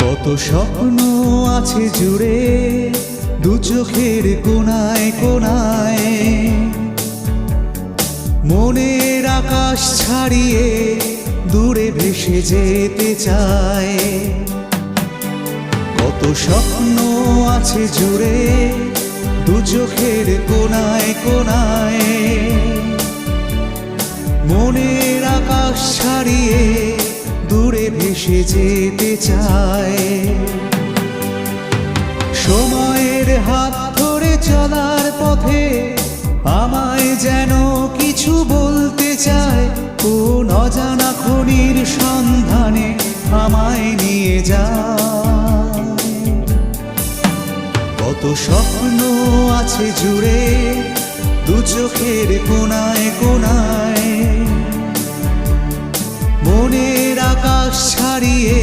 কত স্বপ্ন আছে জুড়ে দু চোখের কোনায় কোনায়, মনের আকাশ ছাড়িয়ে দূরে ভেসে যেতে চায়। কত স্বপ্ন আছে জুড়ে দু চোখের কোনায় কোনায়, মনের আকাশ ছাড়িয়ে দূরে ভেসে যেতে চায়। সময়ের হাত ধরে চলার পথে আমায় যেন কিছু বলতে চায়, কোন অজানা খনির সন্ধানে আমায় নিয়ে যায়। কত স্বপ্ন আছে জুড়ে দু চোখের কোনায় কোনায়, মনের আকাশ ছাড়িয়ে